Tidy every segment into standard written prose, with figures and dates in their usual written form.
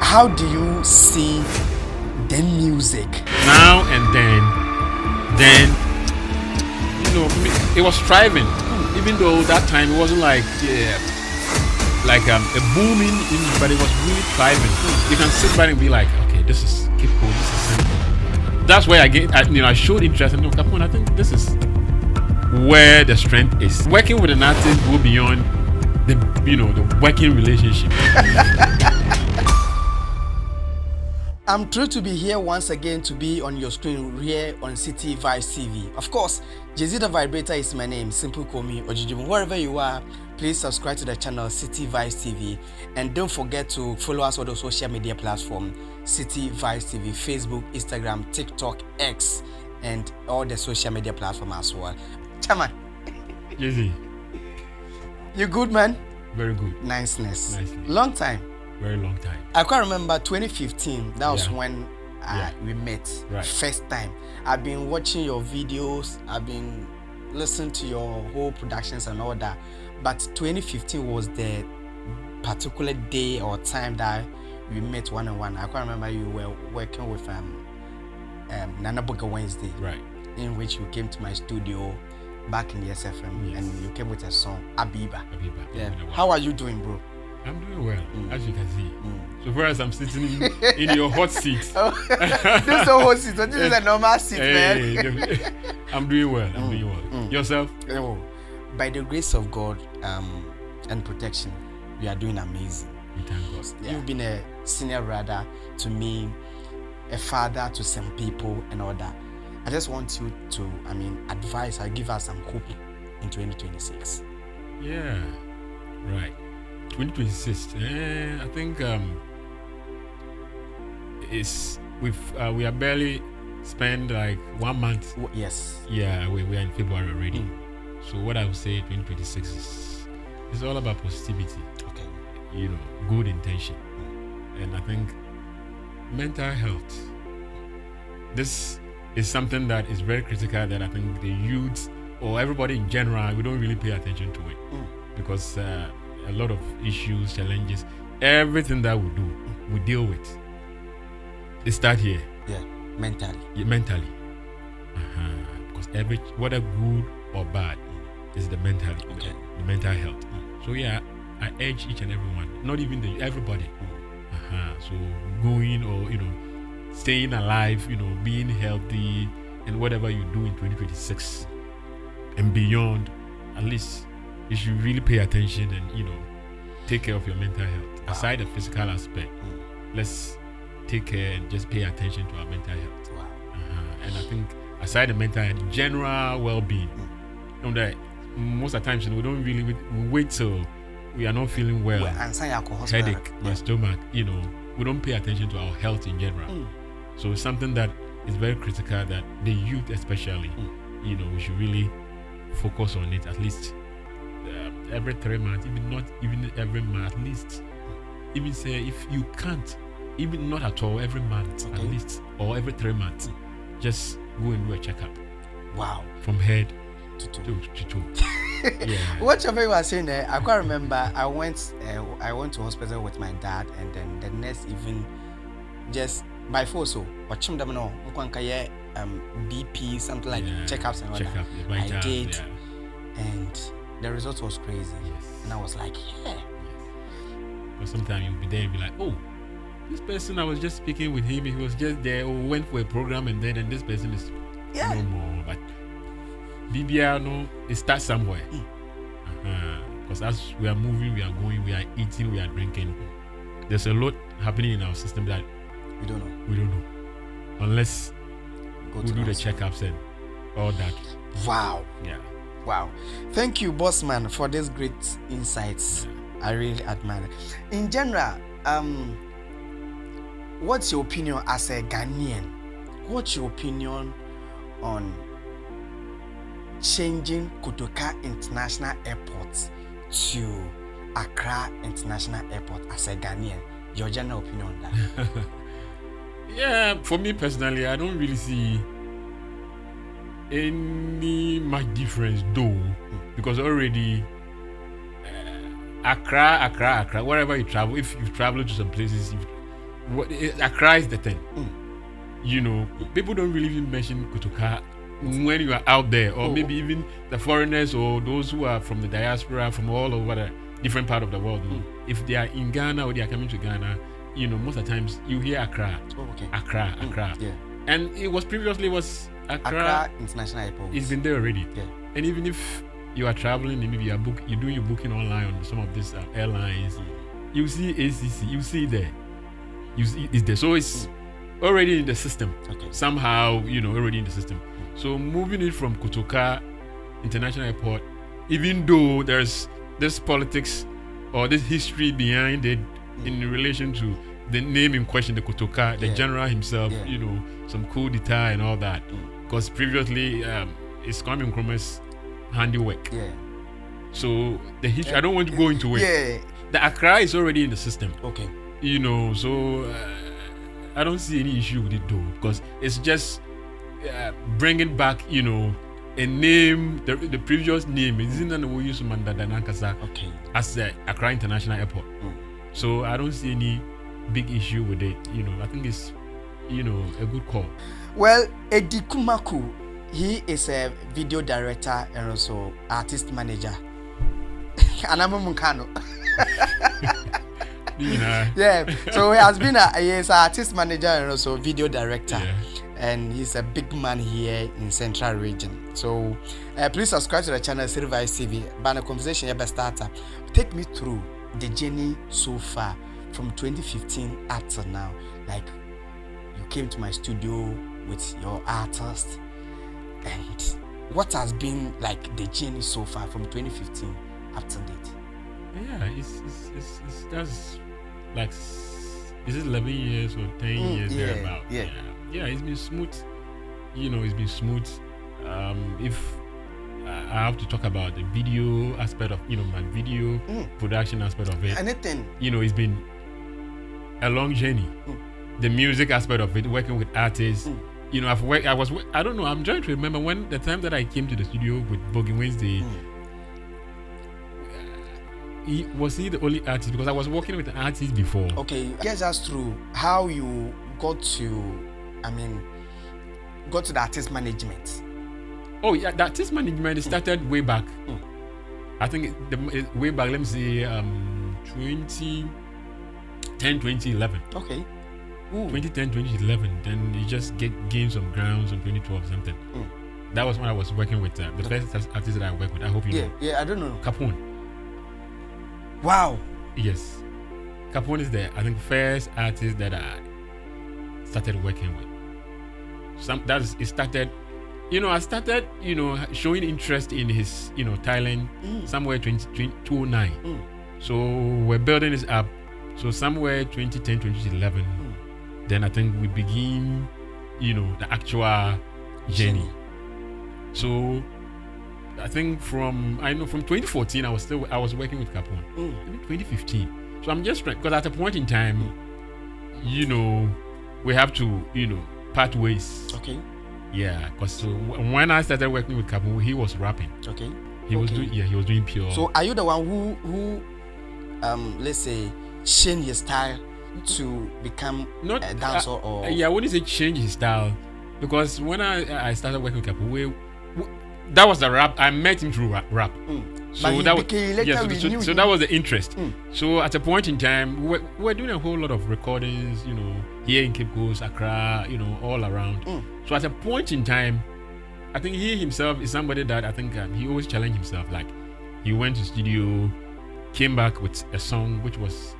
how do you see the music? Now and then, you know, it was thriving. Even though that time it wasn't like a booming industry, but it was really thriving. You can sit back and be like, okay, this is keep cool, this is simple. That's where I showed interest and I think this is where the strength is. Working with an artist go beyond the working relationship. I'm thrilled to be here once again to be on your screen here on City Vibes TV. Of course, Jay-Z the Vibrator is my name. Simple call me Ojijimu. Wherever you are, please subscribe to the channel City Vibes TV, and don't forget to follow us on the social media platform City Vibes TV, Facebook, Instagram, TikTok, X, and all the social media platform as well. Chairman, Jay-Z, you good, man? very good. Niceness. Nicely. Long time. Very long time. I can't remember 2015. That was when we met. Right. First time. I've been watching your videos. I've been listening to your whole productions and all that. But 2015 was the particular day or time that we met one-on-one. I can't remember you were working with Nana Boga Wednesday. Right. In which you came to my studio back in the SFM, and you came with a song Abiba. Yeah. How are you doing, bro? I'm doing well, as you can see. So far as I'm sitting in your hot seat. This is a hot seat. This is a normal seat, man. I'm doing well. I'm doing well. Yourself? Oh, by the grace of God and protection, we are doing amazing. We thank God. Yeah. You've been a senior brother to me, a father to some people, and all that. I just want you to, advise or give us some hope in 2026. Yeah, right. 2026. I think we are barely spent like 1 month. Yes. Yeah, we are in February already. So what I would say 2026 is all about positivity. Okay. Good intention. And I think mental health. This is something that is very critical that I think the youth or everybody in general, we don't really pay attention to it. Because a lot of issues, challenges, everything that we do, we deal with. They start here. Yeah, mentally. Yeah, mentally. Because whether good or bad, is the mental health. So yeah, I urge each and everyone, not even everybody. So going or staying alive, being healthy, and whatever you do in 2026 and beyond, at least you should really pay attention and take care of your mental health. Aside the physical aspect, let's take care and just pay attention to our mental health. And I think aside the mental health, general well-being. That most of the times we don't really we wait till we are not feeling well. Headache, my stomach. We don't pay attention to our health in general. So it's something that is very critical that the youth especially, we should really focus on it at least. Every 3 months, even not even every month, at least. Even say if you can't, even not at all, every month at least, or every 3 months, just go and do a checkup. Wow. From head to toe. Yeah. Whatever you were saying there, I can't remember. I went to hospital with my dad, and then the nurse even just by force watching them know BP, something like checkups and all that. I did, and the result was crazy. Yes. And I was like, yeah. But sometimes you'll be there and be like, oh, this person I was just speaking with him, he was just there or went for a program and this person is no more. But BBR, no, it starts somewhere. Because as we are moving, we are going, we are eating, we are drinking. There's a lot happening in our system that we don't know. We don't know. Unless we do the checkups and all that. Wow. Yeah. Wow. Thank you, Bossman, for these great insights. I really admire it. In general, what's your opinion as a Ghanaian? What's your opinion on changing Kotoka International Airport to Accra International Airport as a Ghanaian? Your general opinion on that? Yeah, for me personally, I don't really see any much difference though, because already Accra, wherever you travel, if you travel to some places, Accra is the thing. You know, people don't really even mention Kotoka when you are out there, or maybe even the foreigners or those who are from the diaspora from all over the different part of the world. If they are in Ghana or they are coming to Ghana, you know, most of the times you hear Accra. Accra. Yeah. And it was previously Accra International Airport. It's been there already. Yeah. And even if you are traveling and maybe you're doing your booking online on some of these airlines, you see ACC, you see it there. You see it's there. So it's already in the system. Okay. Somehow, you know, already in the system. So moving it from Kotoka International Airport, even though there's this politics or this history behind it in relation to the name in question, the Kotoka, the general himself, you know, some coup d'etat and all that. Because previously, it's Kwame Nkrumah's handiwork. Yeah. So the history, I don't want to go into it. Yeah. The Accra is already in the system. Okay. You know, so I don't see any issue with it though, because it's just bringing back, you know, a name, the previous name. It's in the way use Okay. as the Accra International Airport. So I don't see any big issue with it. You know, I think it's, you know, a good call. Well, Eddie Kumako, he is a video director and also artist manager. Anamo Munkano. Yeah, so he has been he is an artist manager and also video director. And he's a big man here in Central Region. So please subscribe to the channel Service TV. Banner conversation you best starter. Take me through the journey so far from 2015 up to now. Like you came to my studio with your artist, and what has been like the journey so far from 2015 up to date? Yeah, it's that's like, is it 11 years or 10 years thereabout? Yeah, it's been smooth. You know, it's been smooth. If I have to talk about the video aspect of, you know, my video production aspect of it, Anything. you know, it's been a long journey. The music aspect of it, working with artists. You know, I don't know, I'm trying to remember when the time that I came to the studio with Boogie Wednesday. Was he the only artist? Because I was working with an artist before. Okay, guess us through how you got to, got to the artist management. Oh yeah, the artist management started way back. I think way back, let me say 2010, 2011. Okay. 2010, 2011. Then you just gained some grounds in 2012 something. That was when I was working with the first artist that I worked with. I hope you know. Yeah, I don't know. Capone. Wow. Yes. Capone is the, I think, first artist that I started working with. It started, you know, I started, you know, showing interest in his, you know, talent somewhere 2009. So we're building this up. So somewhere 2010, 2011, then I think we begin, you know, the actual journey. So I think from 2014, I was working with Capone. Maybe 2015. So I'm just trying, because at a point in time, you know, we have to, you know, part ways. Okay. Yeah, because when I started working with Capone, he was rapping. Okay. He was doing pure. So are you the one who let's say, change his style to become not a dancer or? Yeah, I wouldn't say change his style, because when I started working with Capone, that was the rap. I met him through rap. So that was so that was the interest. So at a point in time, we're doing a whole lot of recordings, you know, here in Cape Coast, Accra, you know, all around. So at a point in time, I think he himself is somebody that I think he always challenged himself. Like, he went to studio, came back with a song which was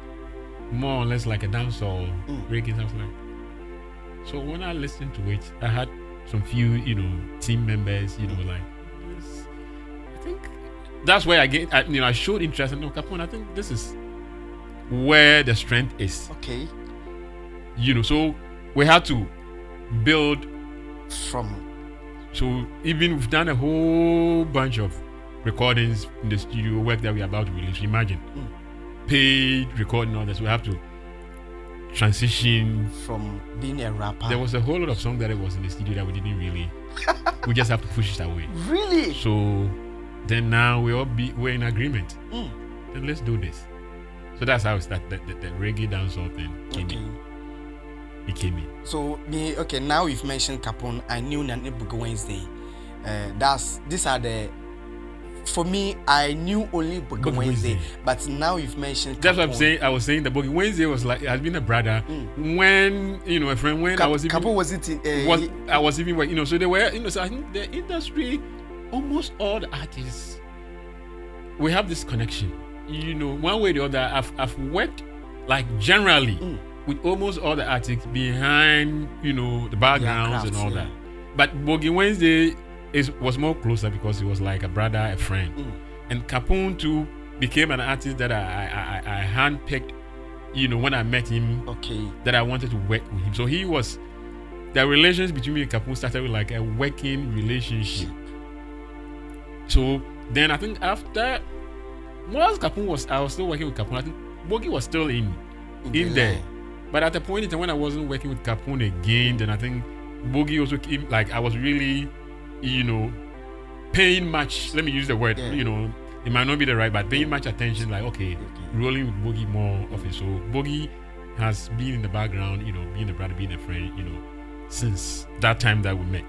more or less like a dancehall, reggae, something like. So when I listened to it, I had some few, you know, team members, you know, like, I think that's where I showed interest in Capone. I think this is where the strength is. Okay. You know, so we had to build from. So even we've done a whole bunch of recordings in the studio, work that we're about to release. Imagine, paid recording, all this. We have to transition from being a rapper. There was a whole lot of songs that was in the studio that we didn't really. We just have to push it away. Really? So then now we're in agreement. Then let's do this. So that's how it started. The reggae dancehall thing. Okay. he came in. So me, okay, now you've mentioned Capone. I knew Nane Boogie Wednesday. These are the. For me, I knew only Boogie Wednesday, but now you've mentioned. That's Capone. what I'm saying. I was saying the Boogie Wednesday was like, has been a brother. When a friend, when I was even Capone was it? I was even so they were so I think the industry, almost all the artists, we have this connection. One way or the other, I've worked like generally with almost all the artists behind the backgrounds and all that. But Boogie Wednesday was more closer because he was like a brother, a friend. And Capone too became an artist that I handpicked, when I met him. Okay. That I wanted to work with him. So he was, the relations between me and Capone started with like a working relationship. So then I think after, whilst Capone I was still working with Capone, I think Boogie was still in there. But at the point in time when I wasn't working with Capone again, then I think Boogie also came, like I was really, paying much, let me use the word, it might not be the right, but paying much attention, like, okay, rolling with Boogie more of it. So Boogie has been in the background, being a brother, being a friend, since that time that we met.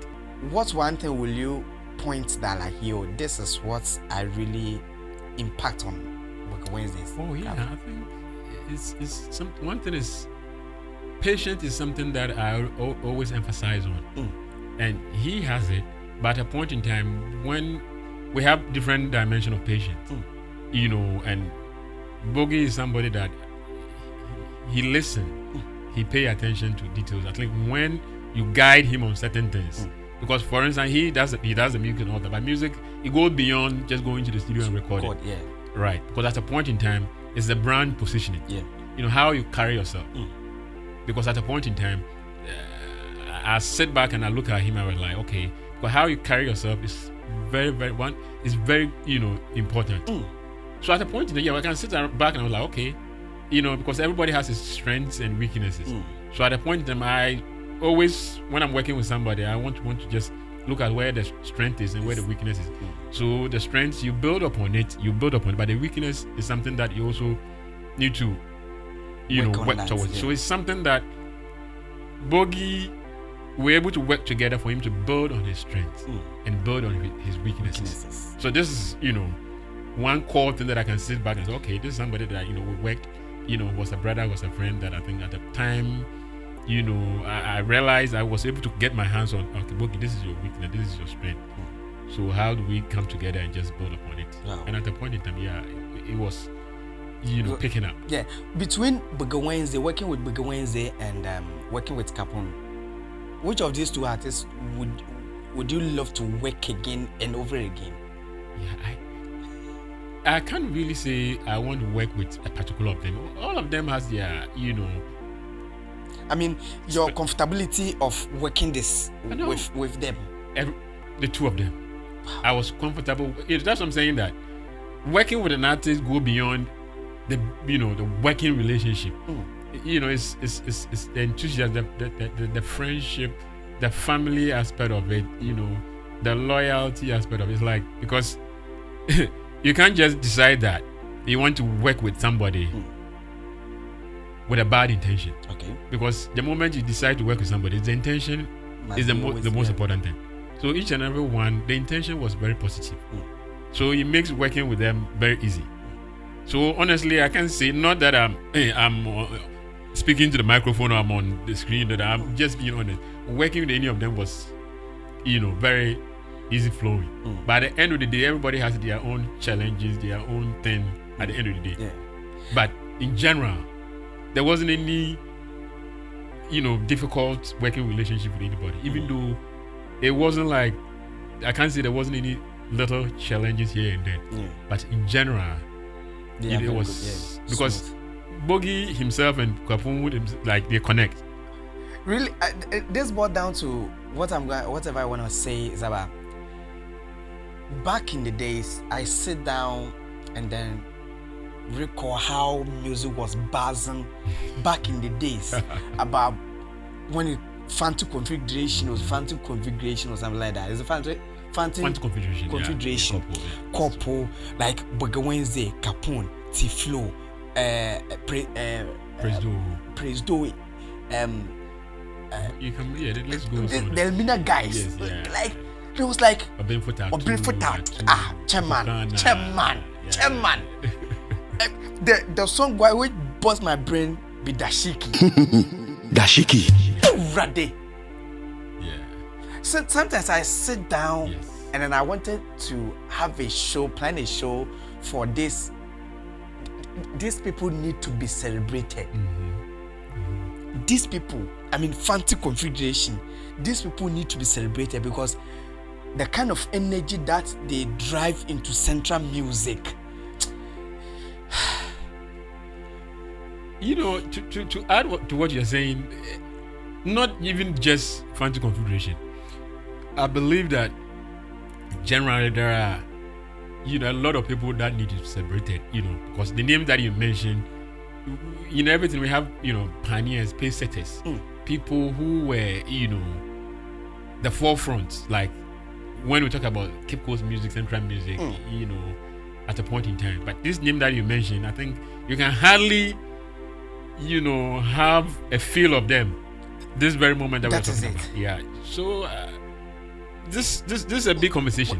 What one thing will you point that like, this is what I really impact on Boogie Wednesdays? Oh yeah, I think it's one thing is, patience is something that I always emphasize on. And he has it. But at a point in time when we have different dimension of patience, and Boogie is somebody that he listen, he pay attention to details. I think when you guide him on certain things, because for instance he does the music and all that, but music it goes beyond just going to the studio and recording. Right? Because at a point in time it's the brand positioning. How you carry yourself. Because at a point in time, I sit back and I look at him. I was like, okay. But how you carry yourself is very, very important. So at a point in the year, I can sit back and I was like, okay, because everybody has his strengths and weaknesses. So at a point in time, I always, when I'm working with somebody, I want to just look at where the strength is and where the weakness is. So the strengths you build upon it, but the weakness is something that you also need to, work towards. So it's something that Boogie, we're able to work together for him to build on his strengths and build on his weaknesses. So this is, one core thing that I can sit back and say, okay, this is somebody that, we worked, was a brother, was a friend that I think at the time, I realized I was able to get my hands on, okay, Boogie, this is your weakness, this is your strength. So how do we come together and just build upon it? Wow. And at the point in time, it was, picking up. Yeah, between Boogie Wednesday, working with Boogie Wednesday and working with Capone, which of these two artists would you love to work again and over again? Yeah, I can't really say I want to work with a particular of them. All of them has their, I mean, your comfortability of working this with them. The two of them. Wow. I was comfortable. That's what I'm saying, that working with an artist go beyond the working relationship. It's the enthusiasm, the friendship, the family aspect of it, the loyalty aspect of it. It's like, because you can't just decide that you want to work with somebody with a bad intention. Okay. Because the moment you decide to work with somebody, the intention is the most important thing. So each and every one, the intention was very positive. So it makes working with them very easy. So honestly, I can say, not that I'm speaking to the microphone or I'm on the screen, that I'm just being honest. Working with any of them was, very easy flowing. But at the end of the day, everybody has their own challenges, their own thing at the end of the day. Yeah. But in general, there wasn't any, difficult working relationship with anybody. Even though it wasn't like, I can't say there wasn't any little challenges here and there. Yeah. But in general, it was because Boogie himself and Capone, like, they connect. Really, this boiled down to whatever I want to say is about. Back in the days, I sit down and then recall how music was buzzing back in the days about when it Phantom configuration or something like that. Is it Phantom configuration? Couple, like Boogie Wednesday, Capone, T-Flow, Praise Do, You can, let's go. The Elmina guys. Yes, yeah. Like, it was like, Chairman. The song which bust my brain be Dashiki. Dashiki. Rade. Yeah. So sometimes I sit down Yes. and then I wanted to have a show, plan a show for this. These people need to be celebrated. These people, I mean, Fancy Confederation, these people need to be celebrated because the kind of energy that they drive into central music. You know, to add to what you're saying, not even just Fancy Confederation. I believe that generally there are, a lot of people that need to be celebrated, because the name that you mentioned, in everything we have, pioneers, pace setters, people who were, the forefront, like when we talk about Cape Coast music, central music, at a point in time. But this name that you mentioned, I think you can hardly, have a feel of them this very moment that we're talking about. Yeah. So this is a big conversation.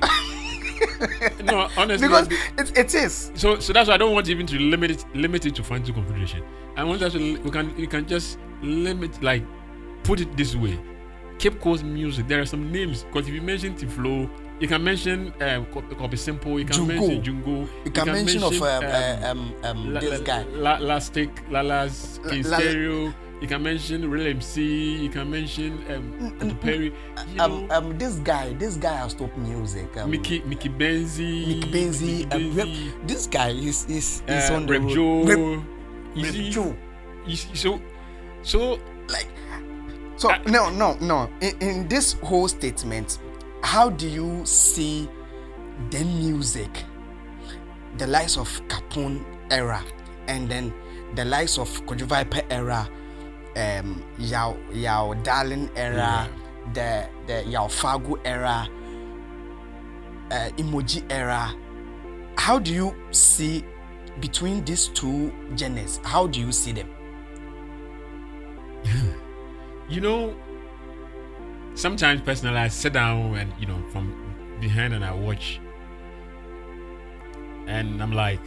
No, honestly, because it is. So that's why I don't want even to limit it to Fancy Confederation. I want us to we can just limit, like, put it this way. Cape Coast music, there are some names, because if you mention Tiflo, you can mention Copy Simple, you can mention Jungo, you can mention this guy, Lalas, King Stereo, you can mention Real MC, you can mention Perry, this guy has top music. Mickey Benzi. This guy is on the road. No. In this whole statement, how do you see the music, the likes of Capone era, and then the likes of Kojo Viper era, Yao Darling era, the Yao Fagu era, Emoji era? How do you see between these two genres? How do you see them? Sometimes personally I sit down and from behind and I watch, and I'm like,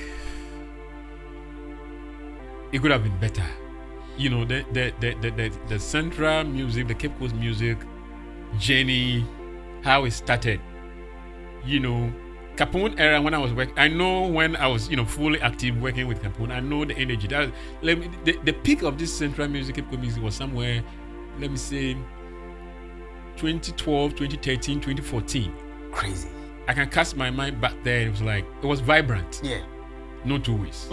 it could have been better. The central music, the Cape Coast music journey, how it started. Capone era, when I was working, I know when I was fully active working with Capone, I know the energy. The peak of this central music, Cape Coast music, was somewhere, let me say, 2012, 2013, 2014. Crazy. I can cast my mind back there. It was vibrant. Yeah. No two ways.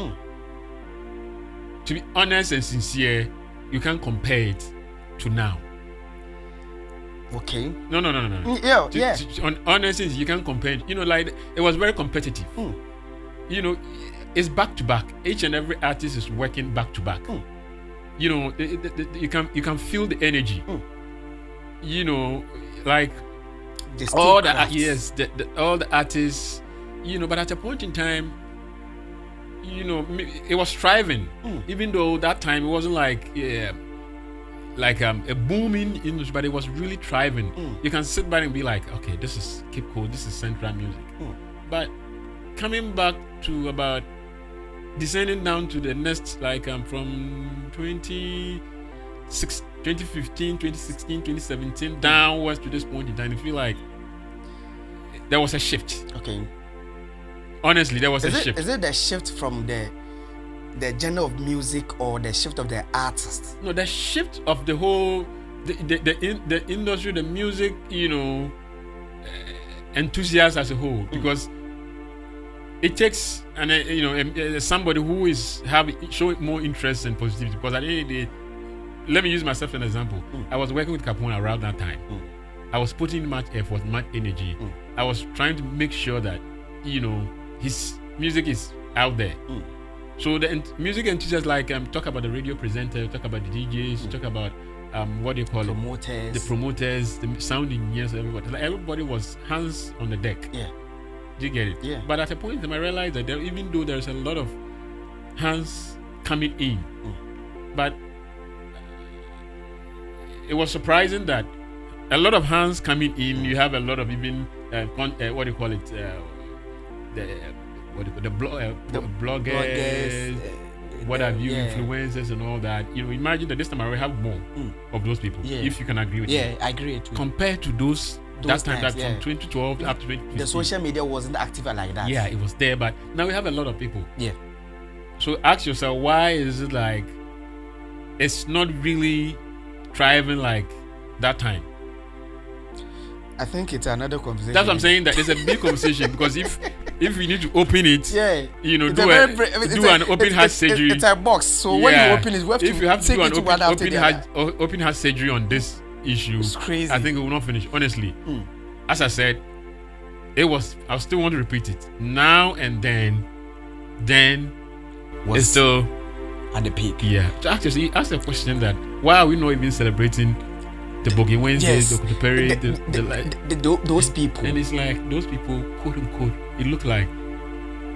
To be honest and sincere, you can't compare it to now. Okay. No. Yeah. On honestly, you can't compare it. It was very competitive. It's back to back. Each and every artist is working back to back. You can feel the energy. Like all the all the artists, but at a point in time, it was thriving. Even though that time it wasn't like a booming industry, but it was really thriving. You can sit back and be like, okay, this is Cape Coast, this is central music. But coming back to about descending down to the next, from 2015, 2016, 2017 downwards to this point in time, I feel like there was a shift. Okay. Honestly, there was a shift. Is it the shift from the genre of music or the shift of the artist? No, the shift of the whole the industry, the music, enthusiasts as a whole, because it takes somebody who is showing more interest and positivity. Because at the end of the day, let me use myself as an example. I was working with Capone around that time. I was putting much effort, much energy. I was trying to make sure that his music is out there. So the music enthusiasts talk about the radio presenter, talk about the DJs, talk about what do you call promoters. The promoters, the sound engineers, everybody. Everybody was hands on the deck. Yeah. Do you get it? Yeah. But at a point in time, I realized that even though there's a lot of hands coming in, but it was surprising that a lot of hands coming in. You have a lot of even what do you call it? The bloggers, what have you, influencers and all that. Imagine that this time I will have more of those people. Yeah. If you can agree with me. Yeah, I agree too. Compared to those that time, like from 2012 up to 2015. The social media wasn't active like that. Yeah, it was there, but now we have a lot of people. Yeah. So ask yourself, why is it like it's not really thriving like that time? I think it's another conversation. That's what I'm saying. That it's a big conversation because if we need to open it, do an open heart surgery. It's a box. So when you open it, we have to do an open heart surgery on this issue. It's crazy. I think it will not finish. Honestly, as I said, I still want to repeat it now and then it's still at the peak. Yeah. So actually, ask the question that why are we not even celebrating the Boogie Wednesdays, the Perry, those people? And it's like those people, quote unquote, it looked like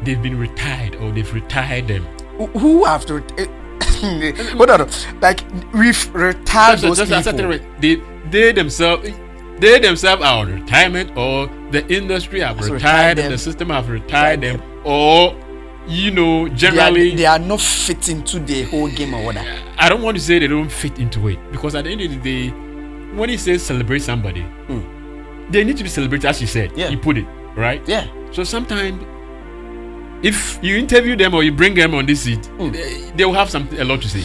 they've been retired or they've retired them. Who have to? Hold on, like we've retired those people. They themselves are on retirement, or the industry have retired them, the system have retired them, or generally they are not fit into the whole game or whatever. I don't want to say they don't fit into it, because at the end of the day, when he says celebrate somebody, they need to be celebrated, as you said. Yeah. You put it right. Yeah. So sometimes, if you interview them or you bring them on this seat, they will have a lot to say.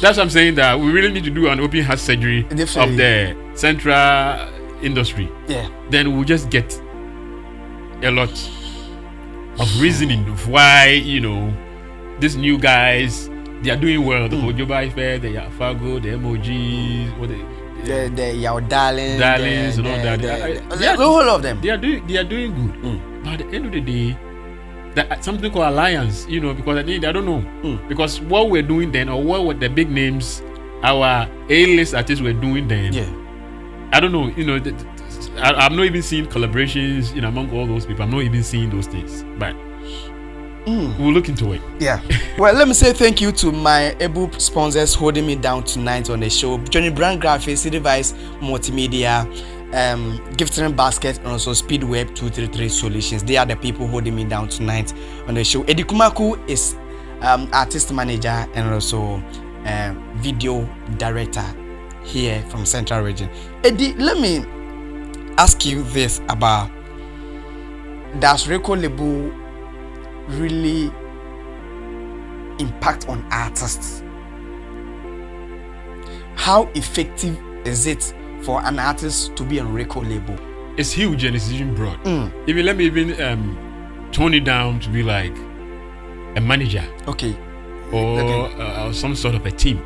That's what I'm saying, that we really need to do an open heart surgery of the central industry. Yeah. Then we'll just get a lot of reasoning of why these new guys, they are doing well. The Hojoba Fair, the Yafago, the emojis, the Yao Darlings and all that. The whole of them. They are doing good. But at the end of the day, something called alliance, because I don't know. Because what we're doing then, or what were the big names, our A-list artists were doing then, I don't know. I'm not even seeing collaborations among all those people. I'm not even seeing those things. But we'll look into it. Yeah. Well, let me say thank you to my able sponsors holding me down tonight on the show. Johnny Brand Graphics, City Vice Multimedia, Gifting Basket, and also Speedweb 233 Solutions. They are the people holding me down tonight on the show. Eddie Kumako is artist manager and also video director here from Central Region. Eddie, let me ask you this about, does record label really impact on artists? How effective is it for an artist to be on record label? It's huge and it's even broad. Let me even tone it down to be like a manager. Okay. Or some sort of a team.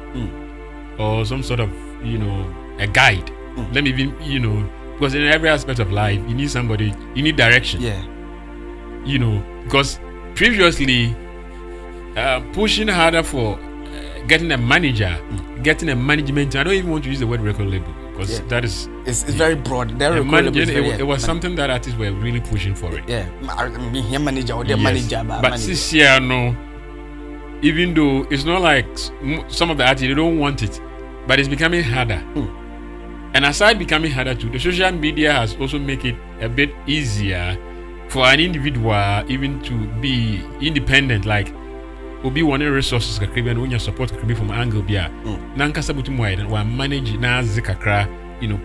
Or some sort of, a guide. Let me even, because in every aspect of life, you need somebody, you need direction. Yeah. Because previously, pushing harder for getting a manager, getting a management. I don't even want to use the word record label, because that is it's very broad. It was something that artists were really pushing for it. Yeah, manager or their manager. But this year, no. Even though it's not like some of the artists, they don't want it, but it's becoming harder. And aside becoming harder too, the social media has also made it a bit easier for an individual even to be independent. Like, will be one resources and when your support could be from angle bia. Nanka sabutu wide and manage na zikakra,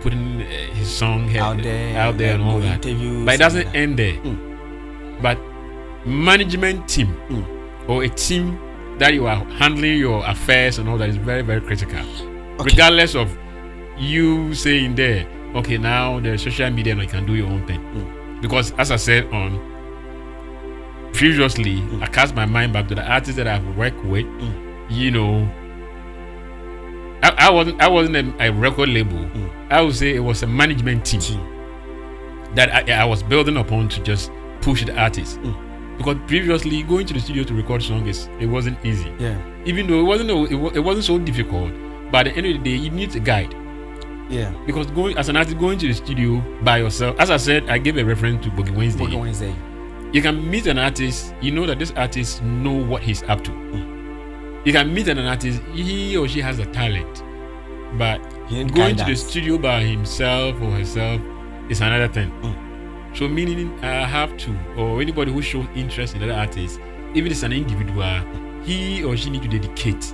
putting his song out there and all that. But it doesn't end there. But management team or a team that you are handling your affairs and all that is very, very critical. Okay. Regardless of you saying there, okay, now the social media, you can do your own thing. Because as I said on previously, I cast my mind back to the artists that I've worked with. I wasn't a record label. I would say it was a management team that I was building upon to just push the artists. Because previously, going to the studio to record songs, it wasn't easy. Yeah. Even though it wasn't so difficult, but at the end of the day, you need a guide. Yeah. Because as an artist, going to the studio by yourself, as I said, I gave a reference to Boogie Wednesday. You can meet an artist, you know that this artist know what he's up to. You can meet an artist, he or she has a talent, But He need going to the guidance. studio by himself or herself is another thing. So meaning I have to, or anybody who shows interest in other artists, even if it's an individual, he or she need to dedicate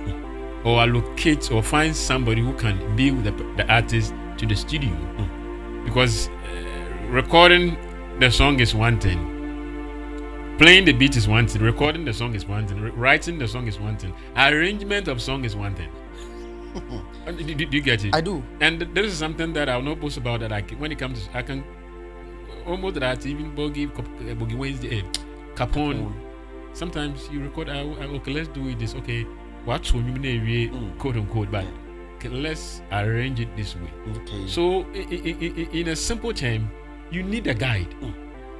or allocate or find somebody who can be with the artist to the studio. Because recording the song is one thing, playing the beat is one thing, recording the song is one thing, writing the song is one thing, arrangement of song is one thing. Do you get it? I do. And there is something that I'll not post about that when it comes to, I can almost that even Boogie Wednesday, Capone. Sometimes you record, okay, let's do it this, okay, what's quote unquote, but okay, let's arrange it this way. Okay. So in a simple term, you need a guide.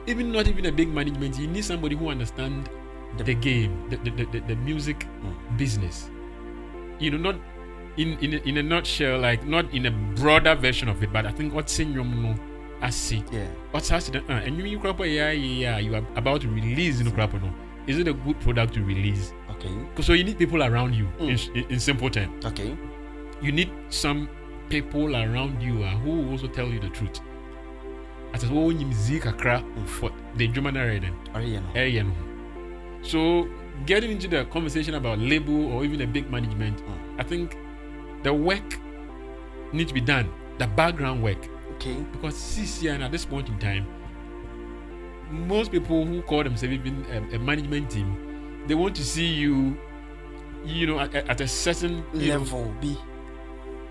Not even a big management, you need somebody who understands the game, the music business. Not in a nutshell, like not in a broader version of it, but I think what's in your I see. Yeah. What's happening? And you you are about to release in crap no. Is it a good product to release? Okay. So you need people around you in simple terms. Okay. You need some people around you who will also tell you the truth. As well, when you music for the German area. So getting into the conversation about label or even a big management, I think the work needs to be done, the background work. Okay. Because CCN at this point in time, most people who call themselves even a management team, they want to see you, at a certain level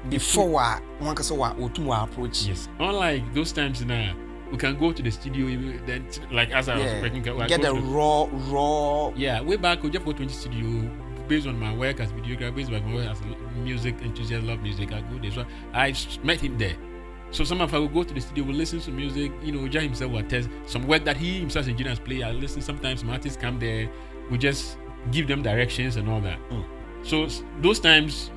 before one can approach. Yes. Unlike those times now, we can go to the studio, then like as I was speaking, get the raw. Yeah, way back we just go to the studio based on my work as videographer, based on my work as a music enthusiast, love music. I go there, so I met him there. So some of us will go to the studio, we'll listen to music. Jai himself will test some work that he himself engineers play. I listen. Sometimes some artists come there, we just give them directions and all that. So those times,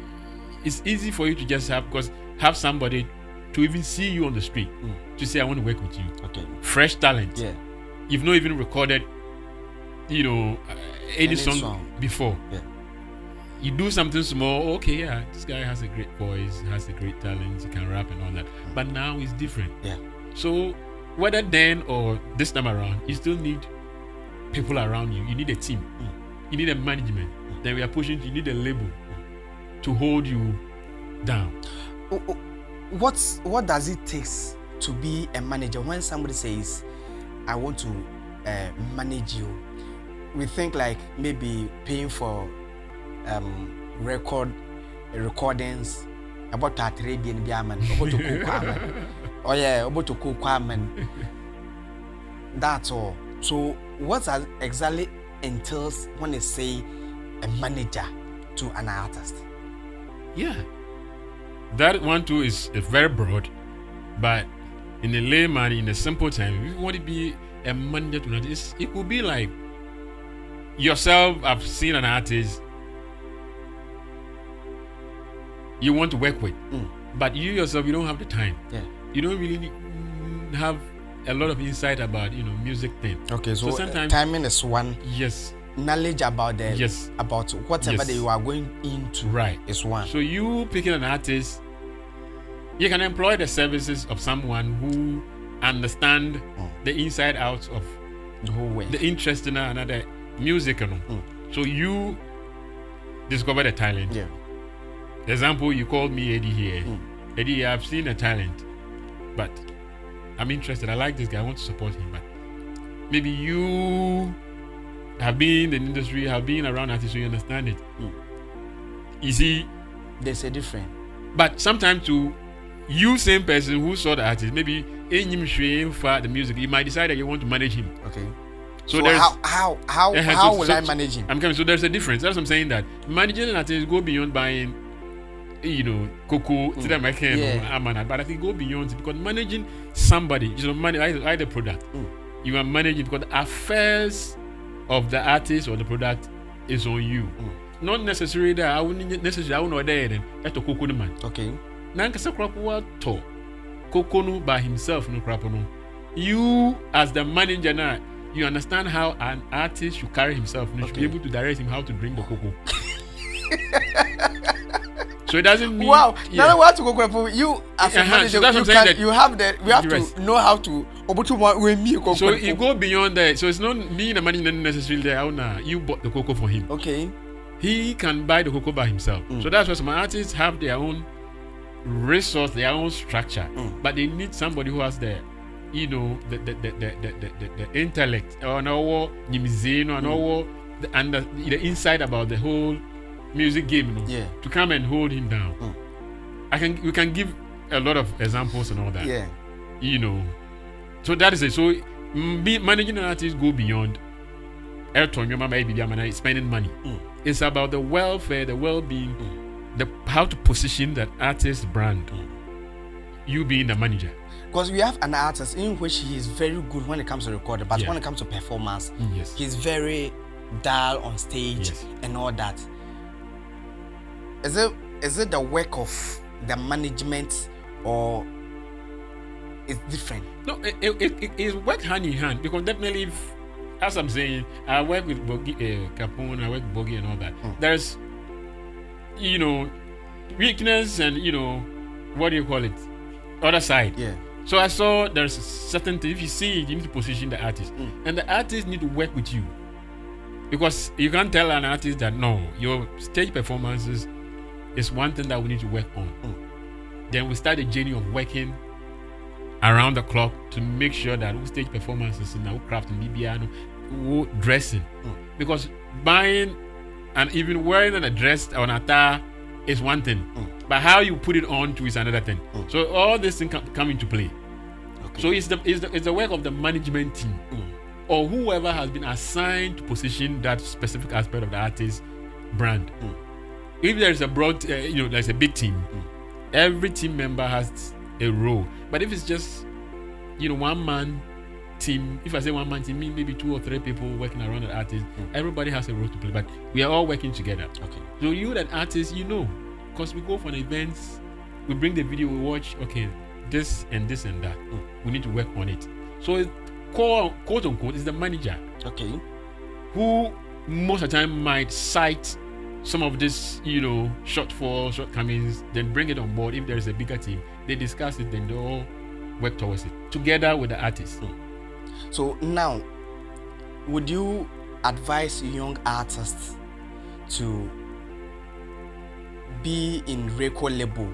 it's easy for you to just have somebody to even see you on the street to say I want to work with you. Okay. Fresh talent. Yeah. You've not even recorded, any song before. Yeah. You do something small. Okay, yeah, this guy has a great voice, has a great talent, he can rap and all that. But now it's different. Yeah. So whether then or this time around, you still need people around you. You need a team. You need a management. Then we are pushing. You need a label to hold you down. What does it take to be a manager? When somebody says, "I want to manage you," we think like maybe paying for recordings about Arabian Biaman, about to cook about to cook. That's all. So what exactly entails when they say a manager to an artist? Yeah, that one too is very broad, but in a layman, in a simple time, if you want to be a manager to an artist, it could be like yourself. I've seen an artist you want to work with, but you yourself, you don't have the time. Yeah. You don't really have a lot of insight about music thing. Okay, so sometimes timing is one. Yes. Knowledge about about whatever that you are going into is one. So you picking an artist, you can employ the services of someone who understand the inside out of the whole way, the interest in another music. So you discover the talent. Yeah. Example, you called me Eddie here. Eddie, I've seen a talent, but I'm interested. I like this guy. I want to support him. But maybe you have been in the industry, have been around artists, so you understand it. You see, there's a difference. But sometimes to you, same person who saw the artist, maybe in him the music, you might decide that you want to manage him. Okay. So how will I manage him? I'm coming. So there's a difference. That's what I'm saying. That managing an artist go beyond buying, cocoa, but I think go beyond it, because managing somebody, manage the product. You are managing because the affairs of the artist or the product is on you. Not necessarily that I wouldn't know there then that's a cocoa man. Okay. Nankasa krapo to cocoa by himself no krapo no. You as the manager now, you understand how an artist should carry himself. You should be able to direct him how to drink the cocoa. So it doesn't mean. Wow. Now we have to go. You as a manager, so that's what I'm you saying, can. that You have the. We have Yes. to know how to. So you go beyond that. So it's not me the money necessarily the owner. You bought the cocoa for him. Okay. He can buy the cocoa by himself. So that's why some artists have their own resource, their own structure, but they need somebody who has the, you know, the intellect or no the insight about the whole music game, you know, Yeah. to come and hold him down. We can give a lot of examples and all that. Yeah. You know, so that is it. So managing an artist go beyond spending money. It's about the welfare, the well-being, how to position that artist brand. You being the manager. Because we have an artist in which he is very good when it comes to recording, but Yeah. when it comes to performance, Yes. he's very dull on stage Yes. and all that. Is it the work of the management or it's different? No, it work hand in hand, because definitely, as I'm saying, I work with Capone, I work with Bogey and all that. There's, you know, weakness and, you know, what do you call it? Other side. Yeah. So I saw there's a certain thing. If you see it, you need to position the artist, and the artist need to work with you, because you can't tell an artist that no, your stage performances is one thing that we need to work on. Then we start the journey of working around the clock to make sure that we stage performances in our craft and BBR, dressing, because buying and even wearing a dress or an attire is one thing, but how you put it on to is another thing. So all these things come into play. Okay. So it's the work of the management team or whoever has been assigned to position that specific aspect of the artist's brand. If there's a broad, there's a big team, every team member has a role. But if it's just, one man team, if I say one man team, maybe 2 or 3 people working around an artist, everybody has a role to play, but we are all working together. Okay. So you, that artist, because we go for an events, we bring the video, we watch, okay, this and this and that. We need to work on it. So quote unquote is the manager. Okay. Who most of the time might cite some of this, shortfalls, shortcomings, then bring it on board. If there is a bigger team, they discuss it, then they all work towards it together with the artist. So now, would you advise young artists to be in record label